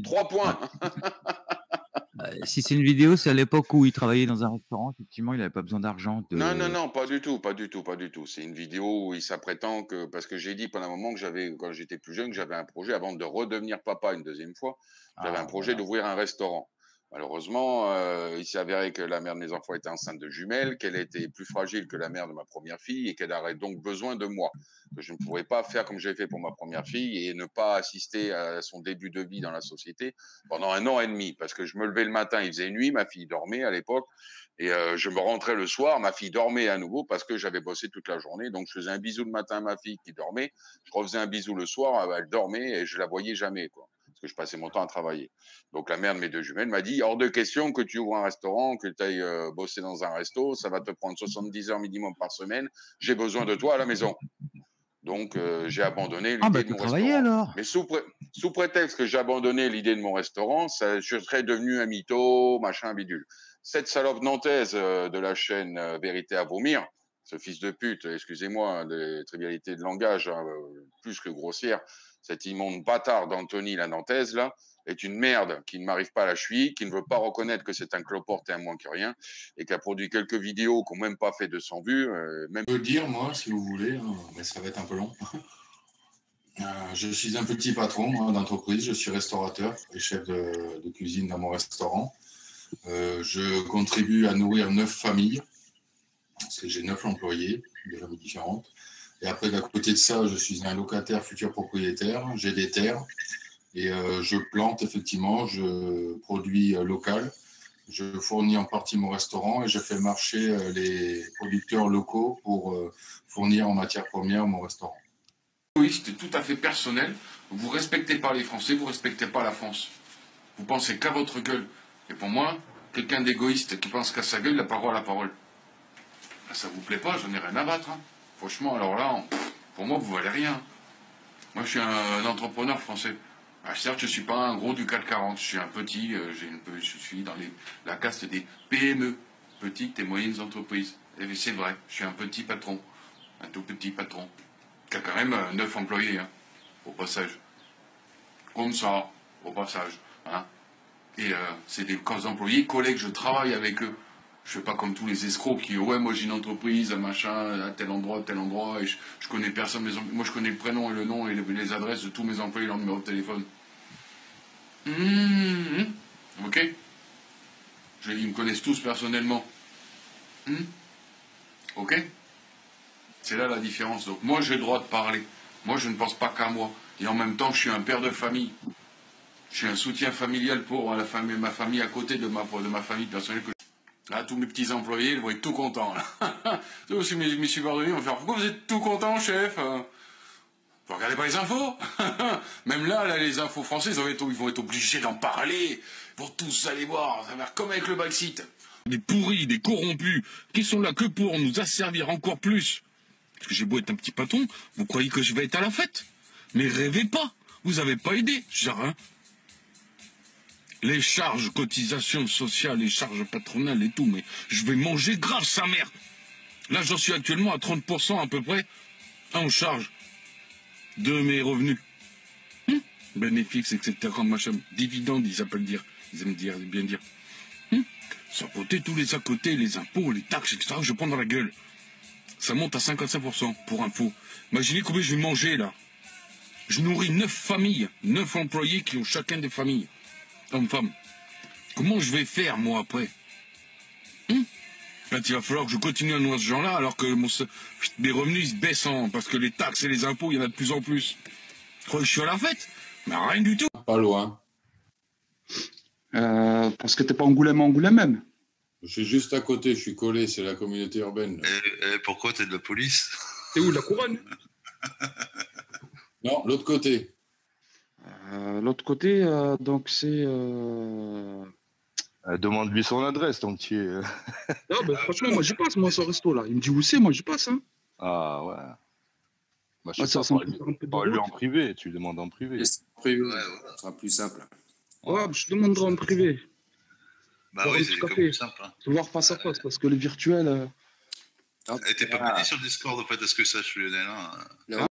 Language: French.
3 points. Si c'est une vidéo, c'est à l'époque où il travaillait dans un restaurant. Effectivement, il avait pas besoin d'argent Non, non, de non, pas du tout, pas du tout, pas du tout. C'est une vidéo où il s'apprétend que parce que j'ai dit pendant un moment que j'avais quand j'étais plus jeune, que j'avais un projet avant de redevenir papa une deuxième fois, j'avais un ah projet voilà. d'ouvrir un restaurant. Malheureusement, il s'est avéré que la mère de mes enfants était enceinte de jumelles, qu'elle était plus fragile que la mère de ma première fille et qu'elle aurait donc besoin de moi. Que je ne pourrais pas faire comme j'ai fait pour ma première fille et ne pas assister à son début de vie dans la société pendant 1 an et demi. Parce que je me levais le matin, il faisait nuit, ma fille dormait à l'époque. Et je me rentrais le soir, ma fille dormait à nouveau parce que j'avais bossé toute la journée. Donc je faisais un bisou le matin à ma fille qui dormait, je refaisais un bisou le soir, elle dormait et je la voyais jamais, quoi, parce que je passais mon temps à travailler. Donc la mère de mes 2 jumelles m'a dit hors de question que tu ouvres un restaurant, que tu ailles bosser dans un resto, ça va te prendre 70 heures minimum par semaine. J'ai besoin de toi à la maison. Donc j'ai abandonné Ah l'idée bah, de tu mon travaillais restaurant. alors? Mais sous prétexte que j'ai abandonné l'idée de mon restaurant, ça, je serais devenu un mytho, machin, bidule. Cette salope nantaise de la chaîne Vérité à vomir, ce fils de pute, excusez-moi, hein, des trivialités de langage, hein, plus que grossière, cet immonde bâtard d'Anthony la nantaise, là, est une merde qui ne m'arrive pas à la cheville, qui ne veut pas reconnaître que c'est un cloporte et un moins que rien, et qui a produit quelques vidéos qui n'ont même pas fait 200 vues. Même... Je peux dire, moi, si vous voulez, hein, mais ça va être un peu long. Je suis un petit patron d'entreprise, je suis restaurateur et chef de cuisine dans mon restaurant. Je contribue à nourrir 9 familles, parce que j'ai 9 employés de familles différentes. Et après, d'à côté de ça, je suis un locataire futur propriétaire, j'ai des terres et je plante effectivement, je produis local. Je fournis en partie mon restaurant et je fais marcher les producteurs locaux pour fournir en matière première mon restaurant. Oui, c'était tout à fait personnel. Vous respectez pas les Français, vous respectez pas la France. Vous pensez qu'à votre gueule. Et pour moi, quelqu'un d'égoïste qui pense qu'à sa gueule, il n'a pas droit à la parole. Ben, ça vous plaît pas, j'en ai rien à battre. Hein. Franchement, alors là, pour moi, vous valez rien. Moi, je suis un entrepreneur français. Ben, certes, je suis pas un gros du CAC 40. Je suis un petit, je suis dans la caste des PME, petites et moyennes entreprises. Et c'est vrai, je suis un petit patron, un tout petit patron. Qui a quand même 9 employés, hein, au passage. Comme ça, au passage. Hein. Et c'est des employés, collègues, je travaille avec eux. Je fais pas comme tous les escrocs qui, ouais, moi j'ai une entreprise, un machin, à tel endroit, et je connais personne. Moi je connais le prénom et le nom et les adresses de tous mes employés, leur numéro de téléphone. Ok. Ils me connaissent tous personnellement. Ok. C'est là la différence. Donc moi j'ai le droit de parler. Moi je ne pense pas qu'à moi. Et en même temps je suis un père de famille. Je suis un soutien familial pour la famille, ma famille à côté de ma famille personnelle. Là tous mes petits employés ils vont être tout contents. Là. Tous mes subordonnés vont faire pourquoi vous êtes tout content chef? Vous regardez pas les infos? Même là, les infos françaises ils vont être obligés d'en parler. Ils vont tous aller voir. Ça va faire comme avec le Brexit. Des pourris, des corrompus, qui sont là que pour nous asservir encore plus. Parce que j'ai beau être un petit patron, vous croyez que je vais être à la fête? Mais rêvez pas, vous avez pas aidé, genre, hein. Les charges, cotisations sociales, les charges patronales et tout, mais je vais manger grave sa mère. Là, j'en suis actuellement à 30% à peu près en charge de mes revenus. Bénéfices, etc., machin, dividendes, ils appellent dire, ils aiment dire, bien dire. Sans compter tous les à côté, les impôts, les taxes, etc., que je prends dans la gueule. Ça monte à 55% pour info. Imaginez combien je vais manger là. Je nourris 9 familles, 9 employés qui ont chacun des familles. Hommes-femmes. Comment je vais faire moi après? Là, il va falloir que je continue à nourrir ce genre-là alors que mes revenus se baissent parce que les taxes et les impôts, il y en a de plus en plus. Je crois que je suis à la fête? Mais rien du tout. Pas loin. Parce que t'es pas Angoulême même. Je suis juste à côté, je suis collé, c'est la communauté urbaine. Et pourquoi t'es de la police? T'es où, la couronne? Non, l'autre côté. L'autre côté, donc c'est... Demande-lui son adresse, ton petit... Non, bah, franchement, moi j'y passe, moi, ce resto là. Il me dit où c'est, moi j'y passe. Hein. Ah ouais. Bah, je sais ça pas, ressemble un peu de parle-lui en route. privé, tu lui demandes en privé. Privé, ça sera plus simple. Ouais, je te demanderai en privé. Bah oui, c'est comme plus simple. Hein. Se voir face à face, parce que le virtuel... Et t'es pas petit sur le Discord, en fait, est-ce que ça, je suis Lionel, hein.